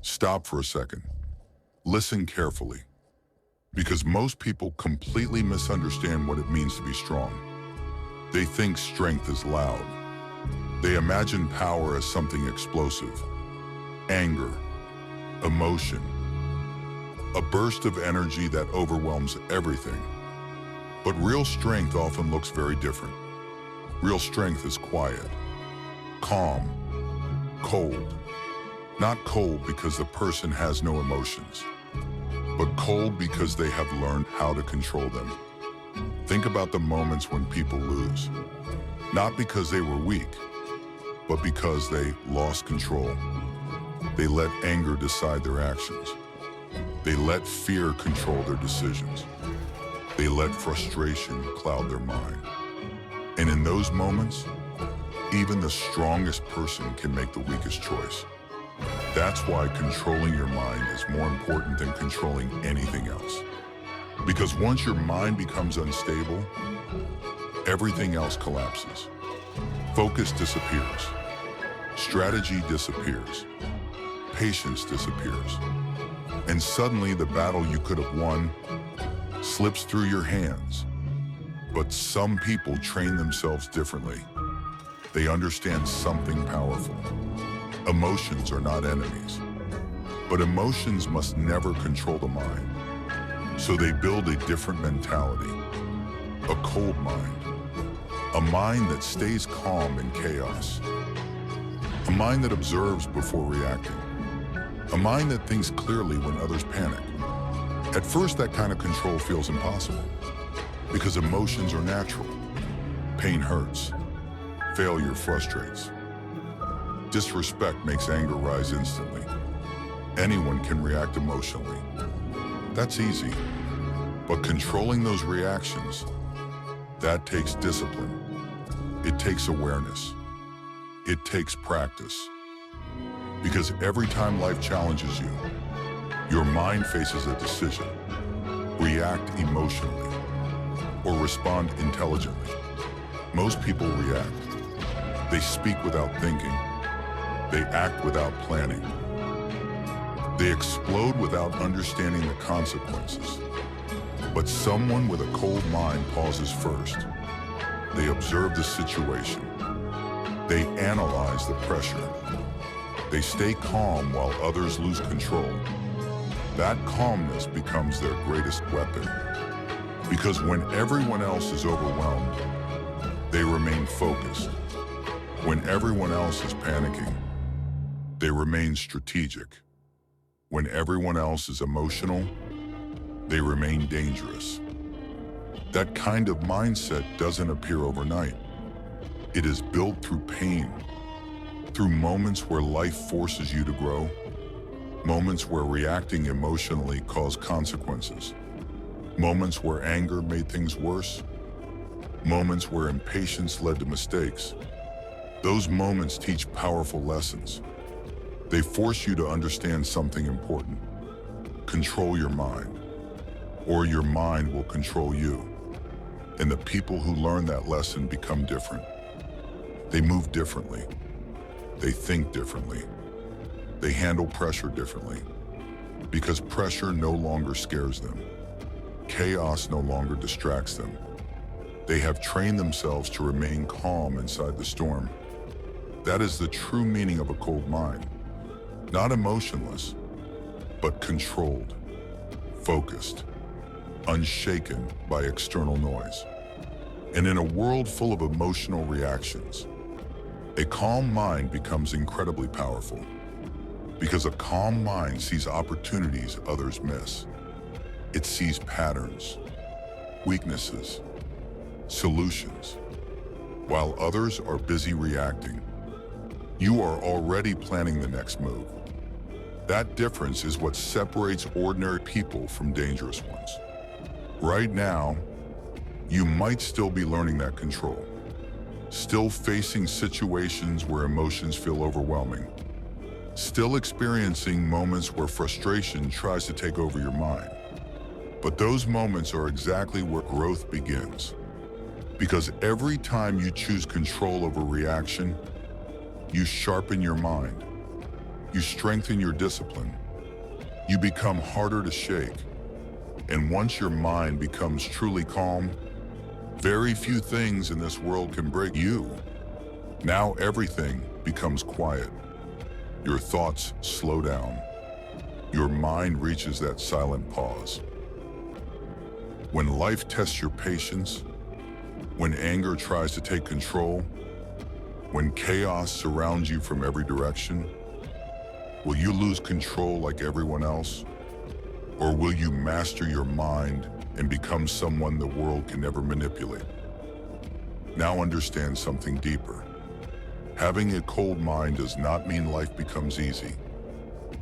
Stop for a second. Listen carefully, because most people completely misunderstand what it means to be strong. They think strength is loud. They imagine power as something explosive. Anger, emotion, a burst of energy that overwhelms everything. But real strength often looks very different. Real strength is quiet, calm, cold. Not cold because the person has no emotions, but cold because they have learned how to control them. Think about the moments when people lose, not because they were weak, but because they lost control. They let anger decide their actions. They let fear control their decisions. They let frustration cloud their mind. And in those moments, even the strongest person can make the weakest choice. That's why controlling your mind is more important than controlling anything else. Because once your mind becomes unstable, everything else collapses. Focus disappears. Strategy disappears. Patience disappears. And suddenly the battle you could have won slips through your hands. But some people train themselves differently. They understand something powerful. Emotions are not enemies, but emotions must never control the mind. So they build a different mentality, a cold mind, a mind that stays calm in chaos, a mind that observes before reacting, a mind that thinks clearly when others panic. At first, that kind of control feels impossible because emotions are natural. Pain hurts, failure frustrates. Disrespect makes anger rise instantly. Anyone can react emotionally. That's easy. But controlling those reactions, that takes discipline. It takes awareness. It takes practice. Because every time life challenges you, your mind faces a decision. React emotionally or respond intelligently. Most people react. They speak without thinking. They act without planning. They explode without understanding the consequences. But someone with a cold mind pauses first. They observe the situation. They analyze the pressure. They stay calm while others lose control. That calmness becomes their greatest weapon. Because when everyone else is overwhelmed, they remain focused. When everyone else is panicking, they remain strategic. When everyone else is emotional, they remain dangerous. That kind of mindset doesn't appear overnight. It is built through pain, through moments where life forces you to grow, moments where reacting emotionally caused consequences, moments where anger made things worse, moments where impatience led to mistakes. Those moments teach powerful lessons. They force you to understand something important. Control your mind, or your mind will control you. And the people who learn that lesson become different. They move differently. They think differently. They handle pressure differently. Because pressure no longer scares them. Chaos no longer distracts them. They have trained themselves to remain calm inside the storm. That is the true meaning of a cold mind. Not emotionless, but controlled, focused, unshaken by external noise. And in a world full of emotional reactions, a calm mind becomes incredibly powerful. Because a calm mind sees opportunities others miss. It sees patterns, weaknesses, solutions. While others are busy reacting, you are already planning the next move. That difference is what separates ordinary people from dangerous ones. Right now, you might still be learning that control, still facing situations where emotions feel overwhelming, still experiencing moments where frustration tries to take over your mind. But those moments are exactly where growth begins. Because every time you choose control over reaction, you sharpen your mind. You strengthen your discipline. You become harder to shake. And once your mind becomes truly calm, very few things in this world can break you. Now everything becomes quiet. Your thoughts slow down. Your mind reaches that silent pause. When life tests your patience, when anger tries to take control, when chaos surrounds you from every direction, will you lose control like everyone else? Or will you master your mind and become someone the world can never manipulate? Now understand something deeper. Having a cold mind does not mean life becomes easy.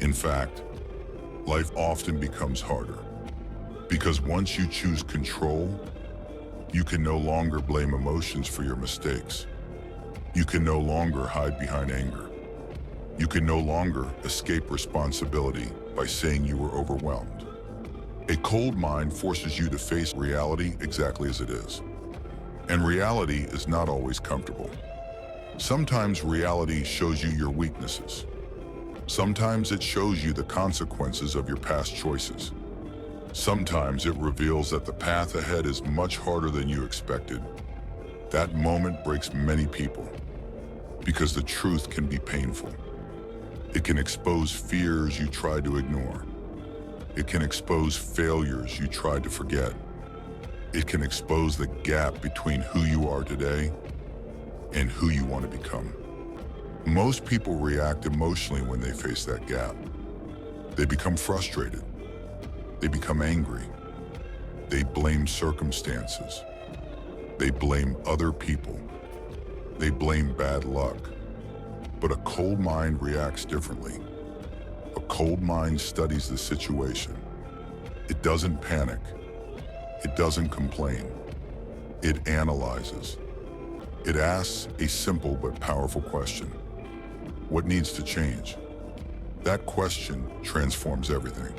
In fact, life often becomes harder. Because once you choose control, you can no longer blame emotions for your mistakes. You can no longer hide behind anger. You can no longer escape responsibility by saying you were overwhelmed. A cold mind forces you to face reality exactly as it is. And reality is not always comfortable. Sometimes reality shows you your weaknesses. Sometimes it shows you the consequences of your past choices. Sometimes it reveals that the path ahead is much harder than you expected. That moment breaks many people because the truth can be painful. It can expose fears you tried to ignore. It can expose failures you tried to forget. It can expose the gap between who you are today and who you want to become. Most people react emotionally when they face that gap. They become frustrated. They become angry. They blame circumstances. They blame other people. They blame bad luck. But a cold mind reacts differently. A cold mind studies the situation. It doesn't panic. It doesn't complain. It analyzes. It asks a simple but powerful question. What needs to change? That question transforms everything.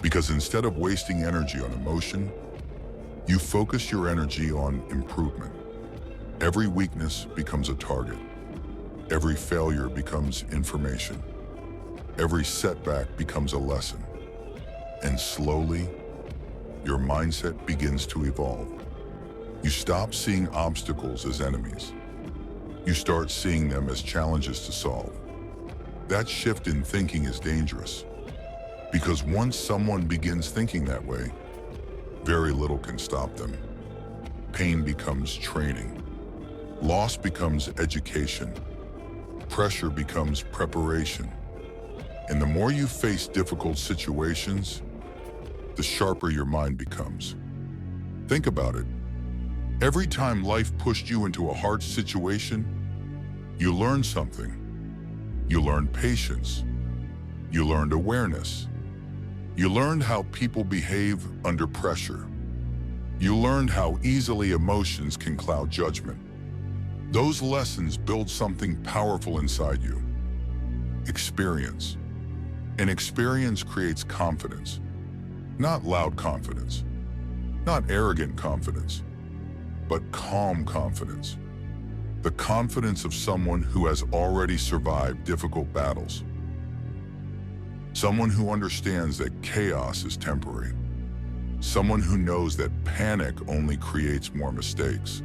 Because instead of wasting energy on emotion, you focus your energy on improvement. Every weakness becomes a target. Every failure becomes information. Every setback becomes a lesson. And slowly, your mindset begins to evolve. You stop seeing obstacles as enemies. You start seeing them as challenges to solve. That shift in thinking is dangerous. Because once someone begins thinking that way, very little can stop them. Pain becomes training. Loss becomes education. Pressure becomes preparation. And the more you face difficult situations, the sharper your mind becomes. Think about it. Every time life pushed you into a hard situation, you learned something. You learned patience. You learned awareness. You learned how people behave under pressure. You learned how easily emotions can cloud judgment. Those lessons build something powerful inside you. Experience. And experience creates confidence. Not loud confidence. Not arrogant confidence. But calm confidence. The confidence of someone who has already survived difficult battles. Someone who understands that chaos is temporary. Someone who knows that panic only creates more mistakes.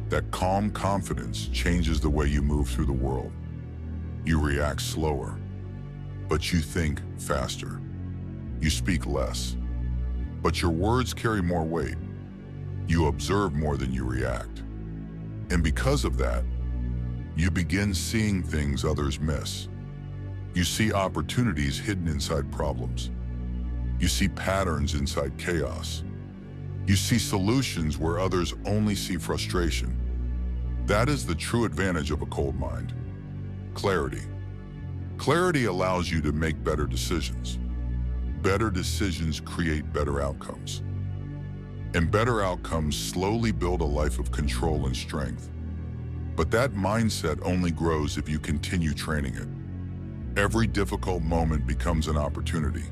That calm confidence changes the way you move through the world. You react slower, but you think faster. You speak less, but your words carry more weight. You observe more than you react. And because of that, you begin seeing things others miss. You see opportunities hidden inside problems. You see patterns inside chaos. You see solutions where others only see frustration. That is the true advantage of a cold mind. Clarity. Clarity allows you to make better decisions. Better decisions create better outcomes. And better outcomes slowly build a life of control and strength. But that mindset only grows if you continue training it. Every difficult moment becomes an opportunity.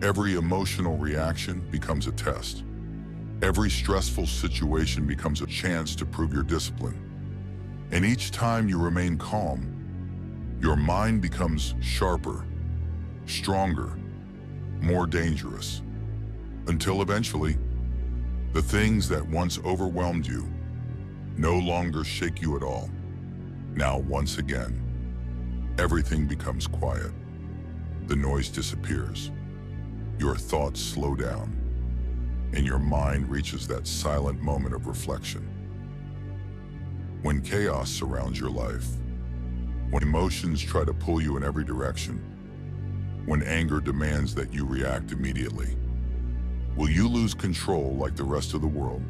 Every emotional reaction becomes a test. Every stressful situation becomes a chance to prove your discipline. And each time you remain calm, Your mind becomes sharper, stronger, more dangerous, until eventually, the things that once overwhelmed you no longer shake you at all. Now, once again, everything becomes quiet. The noise disappears. Your thoughts slow down, and your mind reaches that silent moment of reflection. When chaos surrounds your life, when emotions try to pull you in every direction, when anger demands that you react immediately, will you lose control like the rest of the world?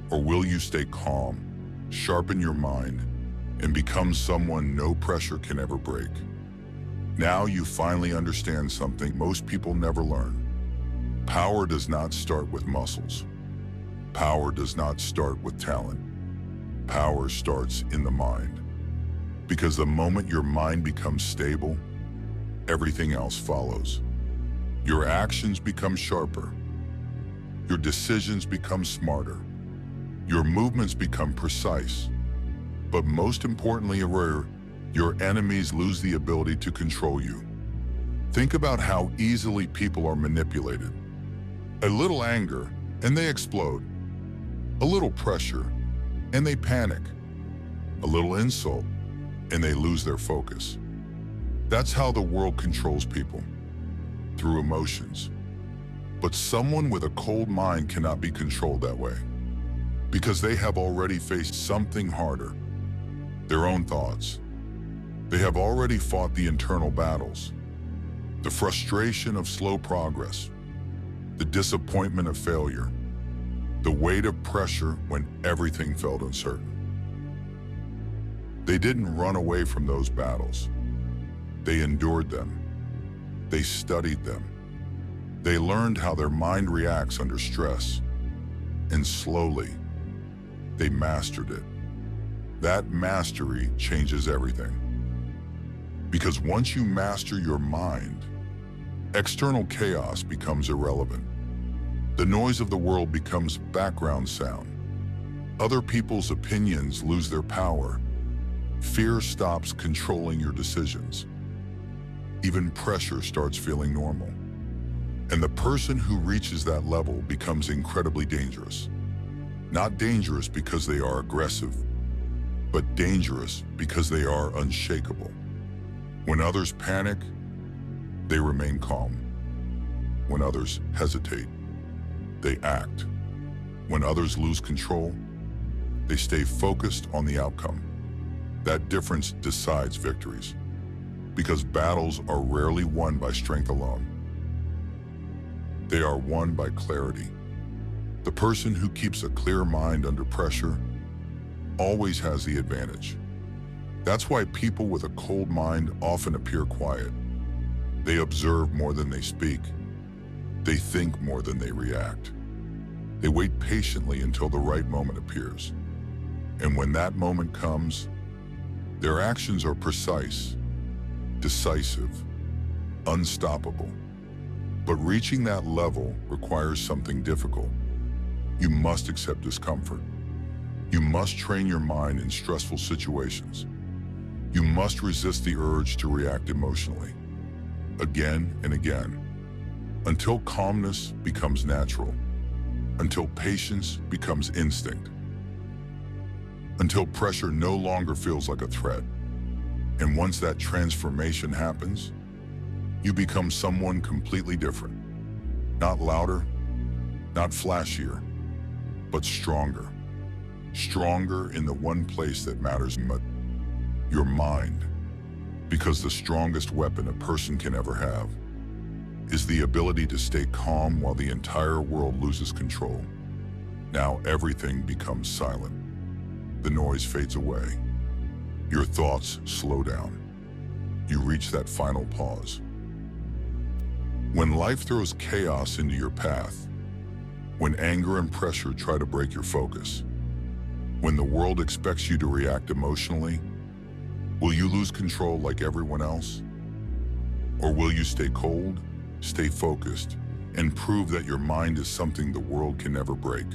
Or will you stay calm, sharpen your mind, and become someone no pressure can ever break? Now you finally understand something most people never learn. Power does not start with muscles. Power does not start with talent. Power starts in the mind. Because the moment your mind becomes stable, everything else follows. Your actions become sharper. Your decisions become smarter. Your movements become precise. But most importantly, your enemies lose the ability to control you. Think about how easily people are manipulated. A little anger, and they explode. A little pressure, and they panic. A little insult, and they lose their focus. That's how the world controls people, through emotions. But someone with a cold mind cannot be controlled that way, because they have already faced something harder, their own thoughts. They have already fought the internal battles, the frustration of slow progress, the disappointment of failure, the weight of pressure when everything felt uncertain. They didn't run away from those battles. They endured them. They studied them. They learned how their mind reacts under stress. And slowly, they mastered it. That mastery changes everything. Because once you master your mind, external chaos becomes irrelevant. The noise of the world becomes background sound. Other people's opinions lose their power. Fear stops controlling your decisions. Even pressure starts feeling normal. And the person who reaches that level becomes incredibly dangerous. Not dangerous because they are aggressive, but dangerous because they are unshakable. When others panic, they remain calm. When others hesitate, they act. When others lose control, they stay focused on the outcome. That difference decides victories, because battles are rarely won by strength alone. They are won by clarity. The person who keeps a clear mind under pressure always has the advantage. That's why people with a cold mind often appear quiet. They observe more than they speak. They think more than they react. They wait patiently until the right moment appears. And when that moment comes, their actions are precise, decisive, unstoppable. But reaching that level requires something difficult. You must accept discomfort. You must train your mind in stressful situations. You must resist the urge to react emotionally, again and again, until calmness becomes natural, until patience becomes instinct, until pressure no longer feels like a threat. And once that transformation happens, you become someone completely different. Not louder, not flashier, but stronger. Stronger in the one place that matters most, your mind. Because the strongest weapon a person can ever have is the ability to stay calm while the entire world loses control. Now everything becomes silent. The noise fades away. Your thoughts slow down. You reach that final pause. When life throws chaos into your path, when anger and pressure try to break your focus, when the world expects you to react emotionally, will you lose control like everyone else? Or will you stay cold, stay focused, and prove that your mind is something the world can never break?